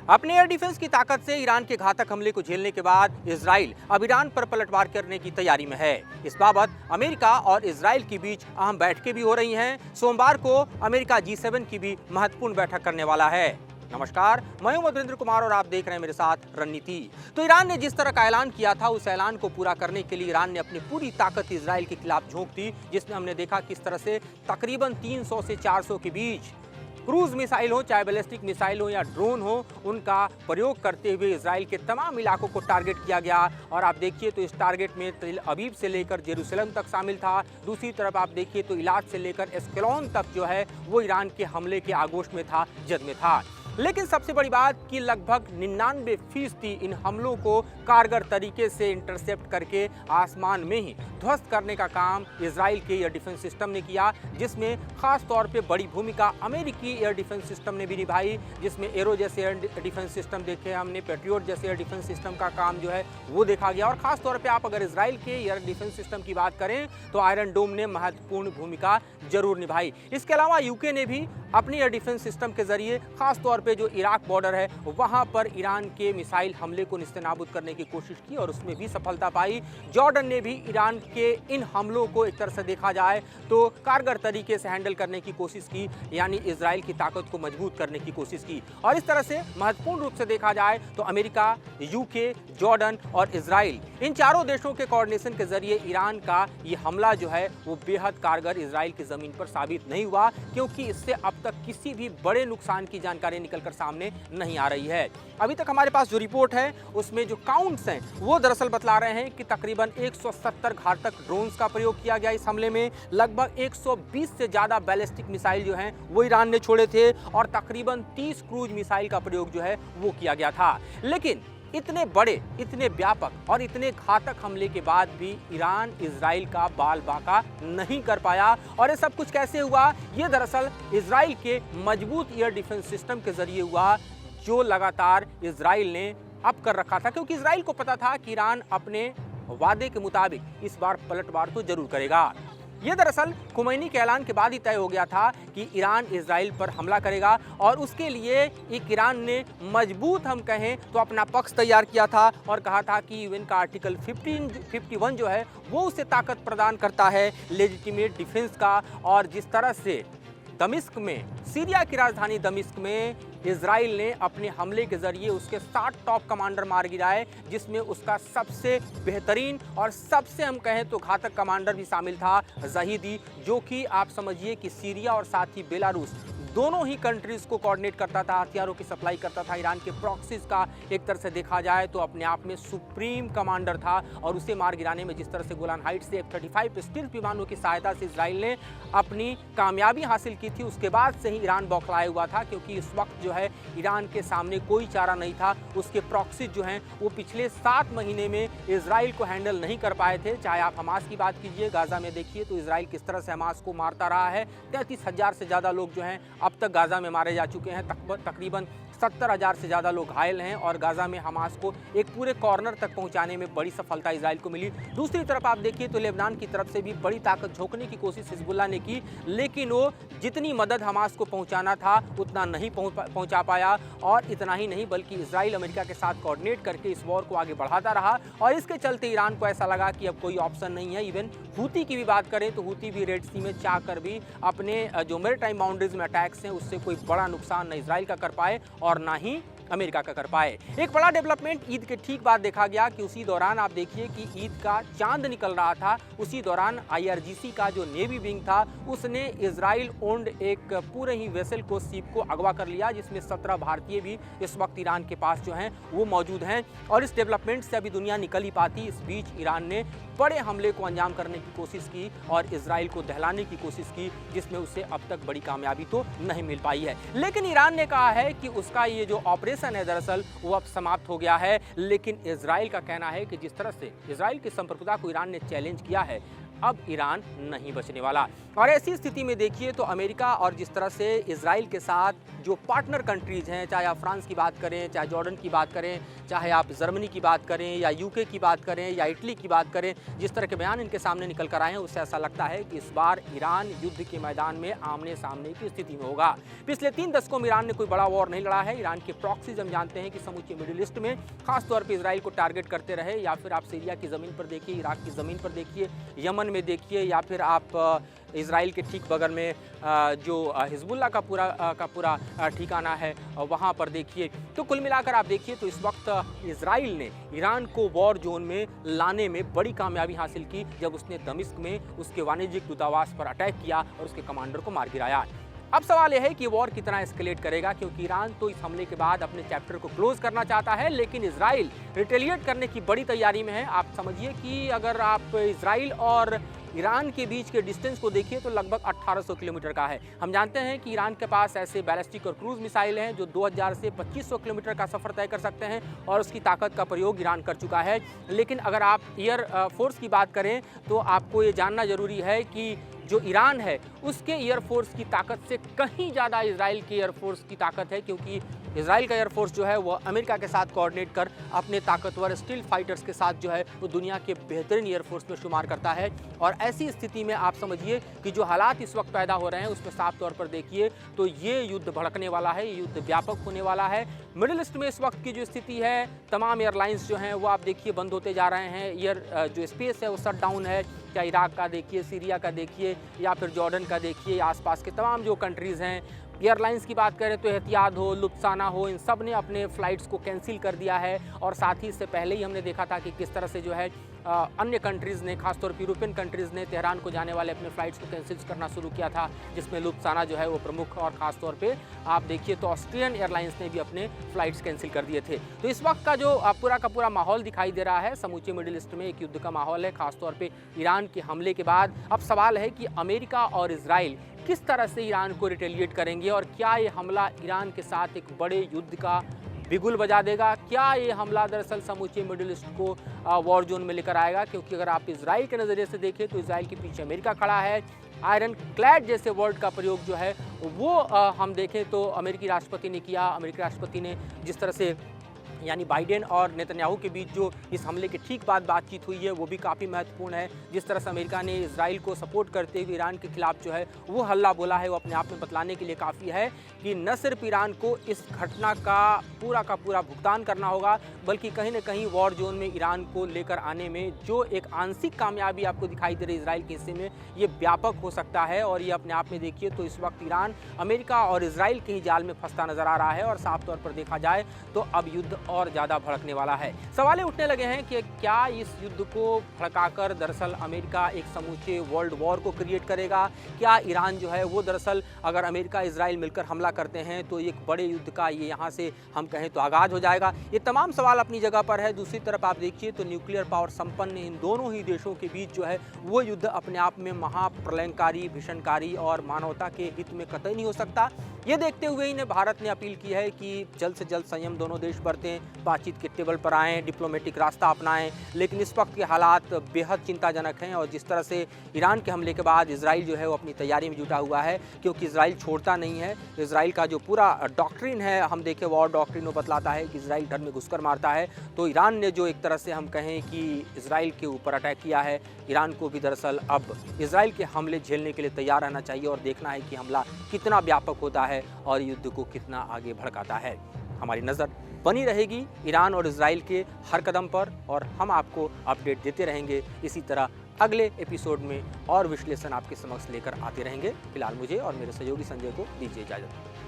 अपने air defence की ताकत से ईरान के घातक हमले को झेलने के बाद इजराइल अब ईरान पर पलटवार करने की तैयारी में है। इस बाबत अमेरिका और इजराइल के बीच अहम बैठकें भी हो रही हैं। सोमवार को अमेरिका G7 की भी महत्वपूर्ण बैठक करने वाला है। नमस्कार, मैं हूं मधुरेंद्र कुमार और आप देख रहे हैं मेरे साथ रणनीति। तो ईरान ने जिस तरह का ऐलान किया था, उस ऐलान को पूरा करने के लिए ईरान ने अपनी पूरी ताकत इजराइल के खिलाफ झोंक दी, जिसमें हमने देखा किस तरह से तकरीबन 300 से 400 के बीच क्रूज मिसाइल हो, चाहे बैलिस्टिक मिसाइल हो या ड्रोन हो, उनका प्रयोग करते हुए इजराइल के तमाम इलाकों को टारगेट किया गया। और आप देखिए तो इस टारगेट में तेल अवीव से लेकर जेरूसलम तक शामिल था। दूसरी तरफ आप देखिए तो इलाज से लेकर एस्केलॉन तक जो है वो ईरान के हमले के आगोश में था, जद में था। लेकिन सबसे बड़ी बात कि लगभग 99% इन हमलों को कारगर तरीके से इंटरसेप्ट करके आसमान में ही ध्वस्त करने का काम इजराइल के एयर डिफेंस सिस्टम ने किया, जिसमें खास तौर पे बड़ी भूमिका अमेरिकी एयर डिफेंस सिस्टम ने भी निभाई, जिसमें एरो जैसे एयर डिफेंस सिस्टम देखे हमने, पेट्रियोट जैसे एयर डिफेंस सिस्टम का काम जो है वो देखा गया। और खास तौर पर आप अगर इजराइल के एयर डिफेंस सिस्टम की बात करें तो आयरन डोम ने महत्वपूर्ण भूमिका जरूर निभाई। इसके अलावा यूके ने भी अपनी एयर डिफेंस सिस्टम के जरिए खास तौर पे जो इराक बॉर्डर है वहां पर ईरान के मिसाइल हमले को निस्तेनाबूद करने की कोशिश की और उसमें भी सफलता पाई। जॉर्डन ने भी ईरान के इन हमलों को एक तरह से देखा जाए तो कारगर तरीके से हैंडल करने की कोशिश की, यानी इजराइल की ताकत को मजबूत करने की कोशिश की। और इस तरह से महत्वपूर्ण रूप से देखा जाए तो अमेरिका, यूके, जॉर्डन और इजराइल, इन चारों देशों के कोऑर्डिनेशन के जरिए ईरान का ये हमला जो है वो बेहद कारगर इजराइल की जमीन पर साबित नहीं हुआ, क्योंकि इससे अब तक किसी भी बड़े नुकसान की जानकारी निकलकर सामने नहीं आ रही है। अभी तक हमारे पास जो रिपोर्ट है उसमें जो काउंट्स हैं वो दरअसल बतला रहे हैं कि तकरीबन 170 घातक ड्रोन्स का प्रयोग किया गया इस हमले में। लगभग 120 से ज्यादा बैलिस्टिक मिसाइल जो हैं वो ईरान ने छोड़े थे और तकरीबन 30 क्रूज मिसाइल का प्रयोग जो है वो किया गया था। लेकिन इतने बड़े, इतने व्यापक और इतने घातक हमले के बाद भी ईरान इजराइल का बाल बाका नहीं कर पाया। और ये सब कुछ कैसे हुआ? ये दरअसल इजराइल के मजबूत एयर डिफेंस सिस्टम के जरिए हुआ, जो लगातार इजराइल ने अप कर रखा था, क्योंकि इजराइल को पता था कि ईरान अपने वादे के मुताबिक इस बार पलटवार तो जरूर करेगा। ये दरअसल खुमैनी के ऐलान के बाद ही तय हो गया था कि ईरान इजराइल पर हमला करेगा और उसके लिए एक ईरान ने मजबूत, हम कहें तो, अपना पक्ष तैयार किया था और कहा था कि यूएन का आर्टिकल 51 जो है वो उसे ताकत प्रदान करता है लेजिटिमेट डिफेंस का। और जिस तरह से दमिश्क में, सीरिया की राजधानी दमिश्क में इजराइल ने अपने हमले के जरिए उसके 60 टॉप कमांडर मार गिराए, जिसमें उसका सबसे बेहतरीन और सबसे, हम कहें तो, घातक कमांडर भी शामिल था, ज़हीदी, जो कि आप समझिए कि सीरिया और साथ ही बेलारूस दोनों ही कंट्रीज को कोऑर्डिनेट करता था, हथियारों की सप्लाई करता था। ईरान के प्रॉक्सीज का एक तरह से देखा जाए तो अपने आप में सुप्रीम कमांडर था और उसे मार गिराने में जिस तरह से गोलान हाइट्स से F-35 स्टील्थ विमानों की सहायता से इजराइल ने अपनी कामयाबी हासिल की थी, उसके बाद से ही ईरान बौखलाया हुआ था, क्योंकि इस वक्त जो है ईरान के सामने कोई चारा नहीं था। उसके प्रॉक्सीज जो हैं वो पिछले 7 महीने में इजराइल को हैंडल नहीं कर पाए थे। चाहे आप हमास की बात कीजिए, गाजा में देखिए तो इजराइल किस तरह से हमास को मारता रहा है। 33,000 से ज़्यादा लोग जो हैं अब तक गाजा में मारे जा चुके हैं, तकरीबन 70,000 से ज़्यादा लोग घायल हैं और गाजा में हमास को एक पूरे कॉर्नर तक पहुंचाने में बड़ी सफलता इजराइल को मिली। दूसरी तरफ आप देखिए तो लेबनान की तरफ से भी बड़ी ताकत झोंकने की कोशिश हिजबुल्लाह ने की, लेकिन वो जितनी मदद हमास को पहुंचाना था उतना नहीं पहुंचा पाया। और इतना ही नहीं, बल्कि इजराइल अमेरिका के साथ कोऑर्डिनेट करके इस वॉर को आगे बढ़ाता रहा और इसके चलते ईरान को ऐसा लगा कि अब कोई ऑप्शन नहीं है। इवन हूती की भी बात करें तो हूती भी रेड सी में चाह कर भी अपने जो मैरीटाइम बाउंड्रीज में अटैक्स हैं उससे कोई बड़ा नुकसान न इजराइल का कर पाए और ना ही अमेरिका का कर पाए। एक बड़ा डेवलपमेंट ईद के ठीक बाद देखा गया कि उसी दौरान आप देखिए कि ईद का चांद निकल रहा था, उसी दौरान IRGC का जो नेवी विंग था उसने इजराइल ओन्ड एक पूरे ही वेसल को, शिप को अगवा कर लिया, जिसमें 17 भारतीय भी इस वक्त ईरान के पास जो हैं वो मौजूद हैं। और इस डेवलपमेंट से अभी दुनिया निकल ही पाती। इस बीच ईरान ने बड़े हमले को अंजाम करने की कोशिश की और इजराइल को दहलाने की कोशिश की, जिसमें उसे अब तक बड़ी कामयाबी तो नहीं मिल पाई है। लेकिन ईरान ने कहा है कि उसका ये जो ऑपरेशन है दरअसल वो अब समाप्त हो गया है। लेकिन इजराइल का कहना है कि जिस तरह से इजराइल की संप्रभुता को ईरान ने चैलेंज किया है, अब ईरान नहीं बचने वाला। और ऐसी स्थिति में देखिए तो अमेरिका और जिस तरह से इजराइल के साथ जो पार्टनर कंट्रीज हैं, चाहे आप फ्रांस की बात करें, चाहे जॉर्डन की बात करें, चाहे आप जर्मनी की बात करें या यूके की बात करें या इटली की बात करें, जिस तरह के बयान इनके सामने निकल कर आए हैं उससे ऐसा लगता है कि इस बार ईरान युद्ध के मैदान में आमने सामने की स्थिति में होगा। पिछले 3 दशकों में ईरान ने कोई बड़ा वॉर नहीं लड़ा है। ईरान के प्रॉक्सीज हम जानते हैं कि समूचे मिडिल ईस्ट में खासतौर पर इजराइल को टारगेट करते रहे, या फिर आप सीरिया की ज़मीन पर देखिए, इराक की ज़मीन पर देखिए, यमन में देखिए, या फिर आप इजराइल के ठीक बगल में जो हिजबुल्लाह का पूरा ठिकाना है वहाँ पर देखिए। तो कुल मिलाकर आप देखिए तो इस वक्त इजराइल ने ईरान को वॉर जोन में लाने में बड़ी कामयाबी हासिल की जब उसने दमिश्क में उसके वाणिज्यिक दूतावास पर अटैक किया और उसके कमांडर को मार गिराया। अब सवाल यह है कि वॉर कितना एस्केलेट करेगा, क्योंकि ईरान तो इस हमले के बाद अपने चैप्टर को क्लोज करना चाहता है, लेकिन इजराइल रिटेलिएट करने की बड़ी तैयारी में है। आप समझिए कि अगर आप इजराइल और ईरान के बीच के डिस्टेंस को देखिए तो लगभग 1800 किलोमीटर का है। हम जानते हैं कि ईरान के पास ऐसे बैलिस्टिक और क्रूज मिसाइल हैं जो 2000 से 2500 किलोमीटर का सफ़र तय कर सकते हैं और उसकी ताकत का प्रयोग ईरान कर चुका है। लेकिन अगर आप एयर फोर्स की बात करें तो आपको ये जानना ज़रूरी है कि जो ईरान है उसके एयरफोर्स की ताकत से कहीं ज़्यादा इजराइल की एयरफोर्स की ताकत है, क्योंकि इजराइल का एयरफोर्स जो है वो अमेरिका के साथ कोऑर्डिनेट कर अपने ताकतवर स्टील फाइटर्स के साथ जो है वो दुनिया के बेहतरीन एयरफोर्स में शुमार करता है। और ऐसी स्थिति में आप समझिए कि जो हालात इस वक्त पैदा हो रहे हैं उसमें साफ तौर पर देखिए तो ये युद्ध भड़कने वाला है, ये युद्ध व्यापक होने वाला है। मिडिल ईस्ट में इस वक्त की जो स्थिति है, तमाम एयरलाइंस जो हैं वो आप देखिए बंद होते जा रहे हैं, एयर जो स्पेस है वो शट डाउन है। क्या इराक का देखिए, सीरिया का देखिए, या फिर जॉर्डन का देखिए, आसपास के तमाम जो कंट्रीज़ हैं। एयरलाइंस की बात करें तो एहतियात हो, लुफ्ताना हो, इन सब ने अपने फ़्लाइट्स को कैंसिल कर दिया है। और साथ ही इससे पहले ही हमने देखा था कि किस तरह से जो है अन्य कंट्रीज़ ने, खासतौर पर यूरोपियन कंट्रीज़ ने तेहरान को जाने वाले अपने फ़्लाइट्स को कैंसिल करना शुरू किया था, जिसमें लुफ्ताना जो है वो प्रमुख। और ख़ासतौर पे आप देखिए तो ऑस्ट्रियन एयरलाइंस ने भी अपने फ़्लाइट्स कैंसिल कर दिए थे। तो इस वक्त का जो पूरा का पूरा माहौल दिखाई दे रहा है, समूचे मिडिल ईस्ट में एक युद्ध का माहौल है, खासतौर पर ईरान के हमले के बाद। अब सवाल है कि अमेरिका और इजराइल किस तरह से ईरान को रिटेलिएट करेंगे, और क्या ये हमला ईरान के साथ एक बड़े युद्ध का बिगुल बजा देगा? क्या ये हमला दरअसल समूचे मिडिल ईस्ट को वॉर जोन में लेकर आएगा? क्योंकि अगर आप इजराइल के नज़रिए से देखें तो इजराइल के पीछे अमेरिका खड़ा है। आयरन क्लैड जैसे वर्ड का प्रयोग जो है वो हम देखें तो अमेरिकी राष्ट्रपति ने किया। अमेरिकी राष्ट्रपति ने जिस तरह से यानी बाइडेन और नेतन्याहू के बीच जो इस हमले के ठीक बाद बातचीत हुई है वो भी काफ़ी महत्वपूर्ण है। जिस तरह से अमेरिका ने इजराइल को सपोर्ट करते हुए ईरान के खिलाफ जो है वो हल्ला बोला है, वो अपने आप में बतलाने के लिए काफ़ी है कि न सिर्फ ईरान को इस घटना का पूरा भुगतान करना होगा, बल्कि कहीं ना कहीं वॉर जोन में ईरान को लेकर आने में जो एक आंशिक कामयाबी आपको दिखाई दे रही है इजराइल के हिस्से में, ये व्यापक हो सकता है। और ये अपने आप में देखिए तो इस वक्त ईरान अमेरिका और इजराइल के ही जाल में फंसता नजर आ रहा है। और साफ तौर पर देखा जाए तो अब युद्ध और ज़्यादा भड़कने वाला है। सवाल उठने लगे हैं कि क्या इस युद्ध को भड़काकर दरअसल अमेरिका एक समूचे वर्ल्ड वॉर को क्रिएट करेगा? क्या ईरान जो है वो दरअसल अगर अमेरिका इजराइल मिलकर हमला करते हैं तो एक बड़े युद्ध का ये यहाँ से हम कहें तो आगाज हो जाएगा? ये तमाम सवाल अपनी जगह पर है। दूसरी तरफ आप देखिए तो न्यूक्लियर पावर संपन्न इन दोनों ही देशों के बीच जो है वो युद्ध अपने आप में महाप्रलयंकारी, भीषणकारी और मानवता के हित में कतई नहीं हो सकता। ये देखते हुए ही भारत ने अपील की है कि जल्द से जल्द संयम दोनों देश बरतें, बातचीत के टेबल पर आएँ, डिप्लोमेटिक रास्ता अपनाएं। लेकिन इस वक्त के हालात बेहद चिंताजनक हैं और जिस तरह से ईरान के हमले के बाद इजराइल जो है वो अपनी तैयारी में जुटा हुआ है, क्योंकि इजराइल छोड़ता नहीं है। इजराइल का जो पूरा डॉक्ट्रिन है, हम देखें वॉर डॉक्ट्रिन, वो बतलाता है कि इजराइल घर में घुसकर मारता है। तो ईरान ने जो एक तरह से हम कहें कि इजराइल के ऊपर अटैक किया है, ईरान को भी दरअसल अब इजराइल के हमले झेलने के लिए तैयार रहना चाहिए और देखना है कि हमला कितना व्यापक होता है और युद्ध को कितना आगे भड़काता है। हमारी नज़र बनी रहेगी ईरान और इजराइल के हर कदम पर और हम आपको अपडेट देते रहेंगे। इसी तरह अगले एपिसोड में और विश्लेषण आपके समक्ष लेकर आते रहेंगे। फिलहाल मुझे और मेरे सहयोगी संजय को दीजिए इजाज़त।